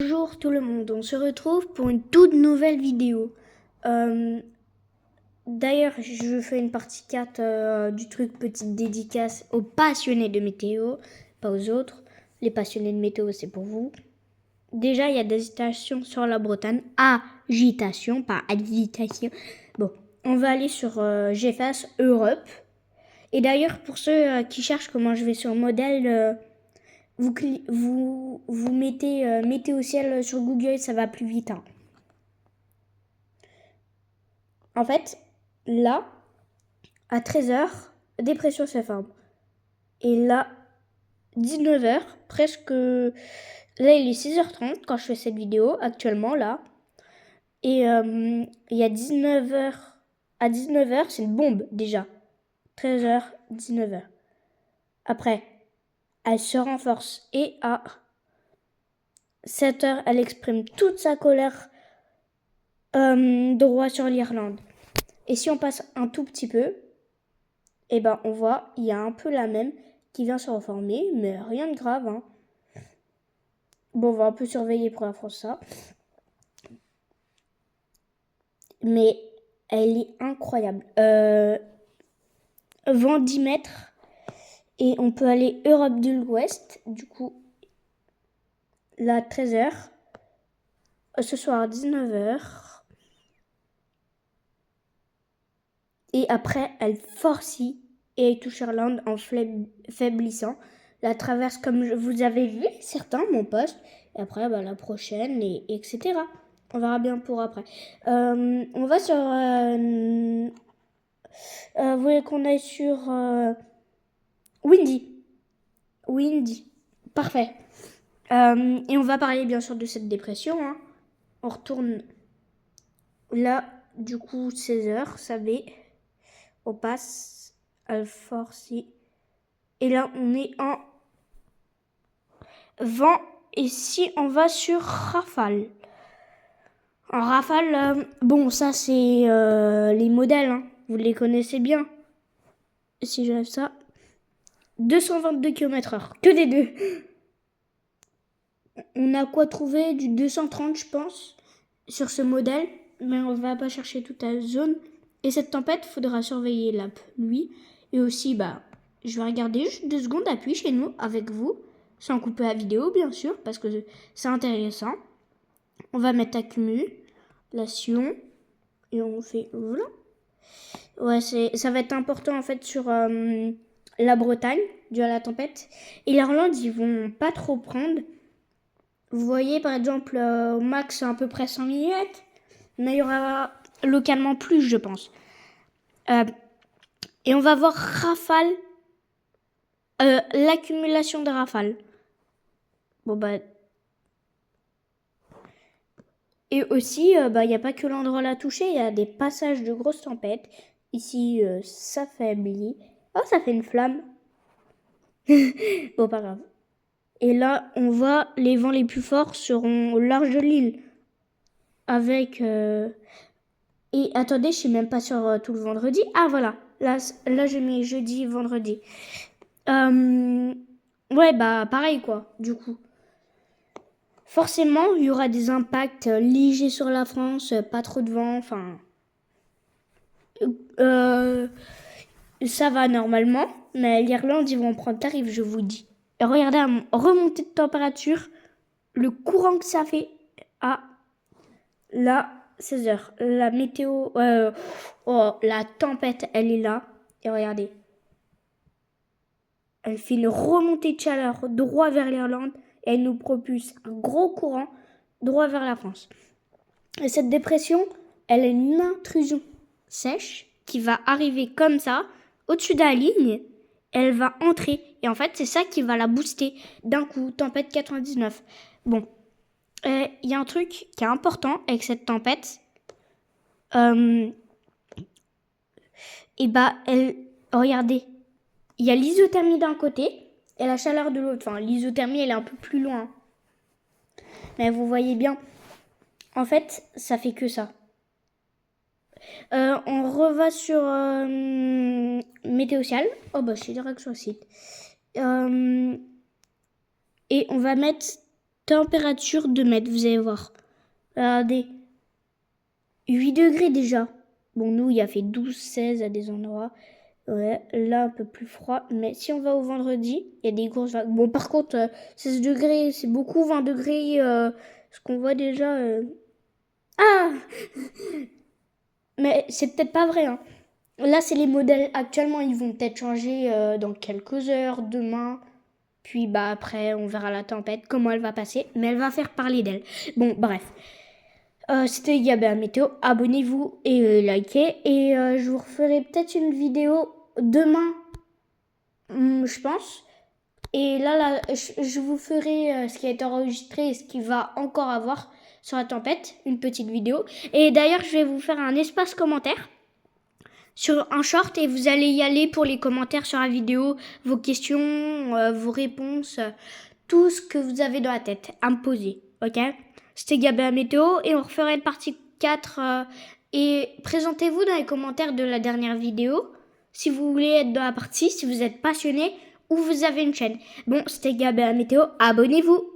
Bonjour tout le monde, on se retrouve pour une toute nouvelle vidéo. D'ailleurs, je fais une partie 4 du truc petite dédicace aux passionnés de météo, pas aux autres. Les passionnés de météo, c'est pour vous. Déjà, il y a des stations sur la Bretagne. Agitation, pas agitation. Bon, on va aller sur GFAS Europe. Et d'ailleurs, pour ceux qui cherchent comment je vais sur modèle... Vous mettez météo ciel sur Google, ça va plus vite. En fait, là, à 13h, dépression se forme. Et là, 19h, presque... Là, il est 6h30 quand je fais cette vidéo, actuellement, là. Et il y a 19h... À 19h, c'est une bombe, déjà. 13h, 19h. Après, elle se renforce. Et à 7h, elle exprime toute sa colère droit sur l'Irlande. Et si on passe un tout petit peu, eh ben on voit, il y a un peu la même qui vient se reformer, mais rien de grave. Bon, on va un peu surveiller pour la France ça. Mais elle est incroyable. Vent 10 mètres. Et on peut aller Europe de l'Ouest. Du coup, là, 13h. Ce soir, 19h. Et après, elle forcit et elle touche Irlande en faiblissant. La traverse comme vous avez vu, certains, mon poste. Et après, la prochaine, et etc. On verra bien pour après. On va sur... vous voulez qu'on aille sur... Windy. Windy. Parfait. Et on va parler bien sûr de cette dépression. On retourne là, du coup, 16h, ça va... On passe à forci. Et là, on est en vent. Et si on va sur rafale. En rafale, bon, ça, c'est les modèles. Vous les connaissez bien. Si j'enlève ça. 222 km/h. Que des deux. On a quoi trouver du 230, je pense, sur ce modèle. Mais on va pas chercher toute la zone. Et cette tempête, faudra surveiller la pluie. Et aussi, je vais regarder juste 2 secondes à pluie chez nous, avec vous. Sans couper la vidéo, bien sûr, parce que c'est intéressant. On va mettre accumulation. Et on fait... Voilà. Ouais, ça va être important, en fait, sur la Bretagne, dû à la tempête. Et l'Irlande, ils vont pas trop prendre. Vous voyez, par exemple, au max, à peu près 100 mm. Mais il y aura localement plus, je pense. Et on va voir rafale. L'accumulation de rafales. Bon, Et aussi, il n'y a pas que l'endroit là touché, il y a des passages de grosses tempêtes. Ici, ça faiblit. Oh, ça fait une flamme. Bon, pas grave. Et là, on voit les vents les plus forts seront au large de l'île. Avec... Et attendez, je suis même pas sur tout le vendredi. Ah, voilà. Là je mets jeudi, vendredi. Ouais, pareil, quoi, du coup. Forcément, il y aura des impacts légers sur la France, pas trop de vent, enfin... ça va normalement, mais l'Irlande, ils vont prendre tarif, je vous dis. Et regardez à mon remontée de température, le courant que ça fait à là, 16h. La météo, la tempête, elle est là. Et regardez. Elle fait une remontée de chaleur droit vers l'Irlande et elle nous propulse un gros courant droit vers la France. Et cette dépression, elle est une intrusion sèche qui va arriver comme ça, au-dessus de la ligne. Elle va entrer. Et en fait, c'est ça qui va la booster d'un coup. Tempête 99. Bon. Il y a un truc qui est important avec cette tempête. Regardez. Il y a l'isothermie d'un côté et la chaleur de l'autre. Enfin, l'isothermie, elle est un peu plus loin. Mais vous voyez bien. En fait, ça fait que ça. On reva sur Météocial. Oh, je suis direct sur le site. Et on va mettre température 2 mètres, vous allez voir. Regardez. 8 degrés déjà. Bon, nous, il a fait 12, 16 à des endroits. Ouais, là, un peu plus froid. Mais si on va au vendredi, il y a des grosses vagues. Bon, par contre, 16 degrés, c'est beaucoup. 20 degrés, ce qu'on voit déjà... Ah! Mais c'est peut-être pas vrai, hein. Là, c'est les modèles actuellement. Ils vont peut-être changer dans quelques heures, demain. Puis, bah, après, on verra la tempête, comment elle va passer. Mais elle va faire parler d'elle. Bon, bref. C'était Gabin Météo. Abonnez-vous et likez. Et je vous referai peut-être une vidéo demain, je pense. Et là, je vous ferai ce qui a été enregistré et ce qu'il va encore avoir sur la tempête, une petite vidéo. Et d'ailleurs, je vais vous faire un espace commentaire sur un short et vous allez y aller pour les commentaires sur la vidéo, vos questions, vos réponses, tout ce que vous avez dans la tête à me poser, ok? C'était Gabin Météo et on referait une partie 4 et présentez-vous dans les commentaires de la dernière vidéo si vous voulez être dans la partie, si vous êtes passionné ou vous avez une chaîne. Bon, c'était Gabin Météo, abonnez-vous!